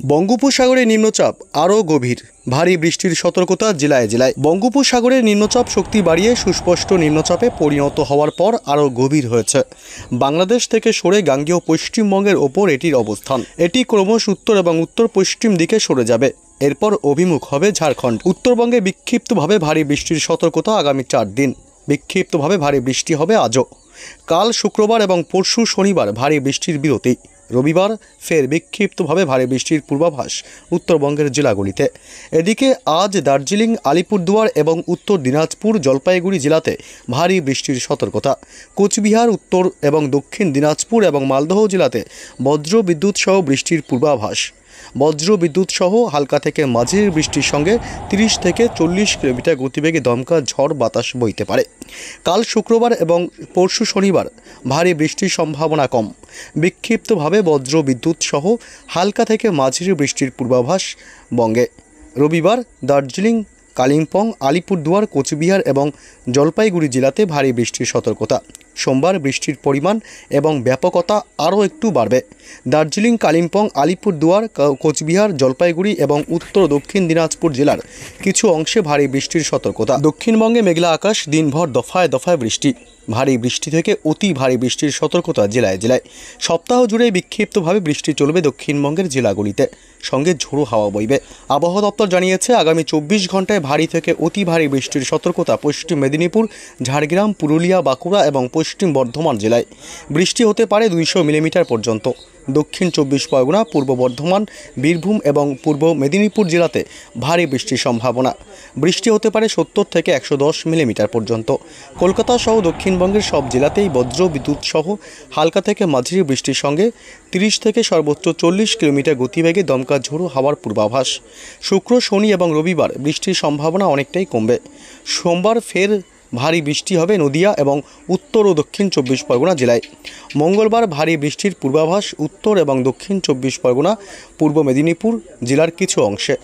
বঙ্গোপসাগরে নিম্নচাপ আরও গভীর, ভারী বৃষ্টির সতর্কতা জেলায় জেলায়। বঙ্গোপসাগরে নিম্নচাপ শক্তি বাড়িয়ে সুস্পষ্ট নিম্নচাপে পরিণত হওয়ার পর আরও গভীর হয়েছে। বাংলাদেশ থেকে সরে গাঙ্গেয় পশ্চিমবঙ্গের ওপর এটির অবস্থান। এটি ক্রমশ উত্তর এবং উত্তর পশ্চিম দিকে সরে যাবে। এরপর অভিমুখ হবে ঝাড়খণ্ড। উত্তরবঙ্গে বিক্ষিপ্তভাবে ভারী বৃষ্টির সতর্কতা আগামী 4 দিন। বিক্ষিপ্তভাবে ভারী বৃষ্টি হবে আজও। কাল শুক্রবার এবং পরশু শনিবার ভারী বৃষ্টির বিরতি। রবিবার ফের বিক্ষিপ্তভাবে ভারী বৃষ্টির পূর্বাভাস উত্তরবঙ্গের জেলাগুলিতে। এদিকে আজ দার্জিলিং, আলিপুরদুয়ার এবং উত্তর দিনাজপুর, জলপাইগুড়ি জেলাতে ভারী বৃষ্টির সতর্কতা। কোচবিহার, উত্তর এবং দক্ষিণ দিনাজপুর এবং মালদহ জেলাতে বজ্র বিদ্যুৎ সহ বৃষ্টির পূর্বাভাস। বজ্র বিদ্যুৎ সহ হালকা থেকে মাঝারি বৃষ্টির সঙ্গে 30 থেকে 40 কিলোমিটার গতিবেগে দমকা ঝড় বাতাস বইতে পারে। কাল শুক্রবার এবং পরশু শনিবার ভারী বৃষ্টির সম্ভাবনা কম। বিক্ষিপ্তভাবে বজ্র বিদ্যুৎ সহ হালকা থেকে মাঝারি বৃষ্টির পূর্বাভাস বঙ্গে। রবিবার দার্জিলিং, কালিম্পং, আলিপুরদুয়ার, কোচবিহার এবং জলপাইগুড়ি জেলাতে ভারী বৃষ্টির সতর্কতা। সোমবার বৃষ্টির পরিমাণ এবং ব্যাপকতা আরও একটু বাড়বে। দার্জিলিং, কালিম্পং, আলিপুরদুয়ার, কোচবিহার, জলপাইগুড়ি এবং উত্তর দক্ষিণ দিনাজপুর জেলার কিছু অংশে ভারী বৃষ্টির সতর্কতা। দক্ষিণবঙ্গে মেঘলা আকাশ, দিনভর দফায় দফায় বৃষ্টি। ভারী বৃষ্টি থেকে অতি ভারী বৃষ্টির সতর্কতা জেলায় জেলায়। সপ্তাহ জুড়ে বিক্ষিপ্তভাবে বৃষ্টি চলবে দক্ষিণবঙ্গের জেলাগুলিতে, সঙ্গে ঝোড়ো হাওয়া বইবে। আবহাওয়া দপ্তর জানিয়েছে, আগামী 24 ঘন্টায় ভারী থেকে অতি ভারী বৃষ্টির সতর্কতা পশ্চিম মেদিনীপুর, ঝাড়গ্রাম, পুরুলিয়া, বাঁকুড়া এবং পশ্চিম বর্ধমান জেলায়। বৃষ্টি হতে পারে 200 মিলিমিটার পর্যন্ত। দক্ষিণ 24 পরগনা, পূর্ব বর্ধমান, বীরভূম এবং পূর্ব মেদিনীপুর জেলাতে ভারী বৃষ্টির সম্ভাবনা। বৃষ্টি হতে পারে 70 থেকে 110 মিলিমিটার পর্যন্ত। কলকাতা সহ দক্ষিণবঙ্গের সব জেলাতেই বজ্র বিদ্যুৎ সহ হালকা থেকে মাঝারি বৃষ্টির সঙ্গে 30 থেকে সর্বোচ্চ 40 কিলোমিটার গতিবেগে দমকা ঝোড়ো হাওয়ার পূর্বাভাস। শুক্র, শনি এবং রবিবার বৃষ্টির সম্ভাবনা অনেকটাই কমবে। সোমবার ফের ভারী বৃষ্টি হবে নদিয়া এবং উত্তর ও দক্ষিণ 24 পরগনা জেলায়। মঙ্গলবার ভারী বৃষ্টির পূর্বাভাস উত্তর এবং দক্ষিণ 24 পরগনা, পূর্ব মেদিনীপুর জেলার কিছু অংশে।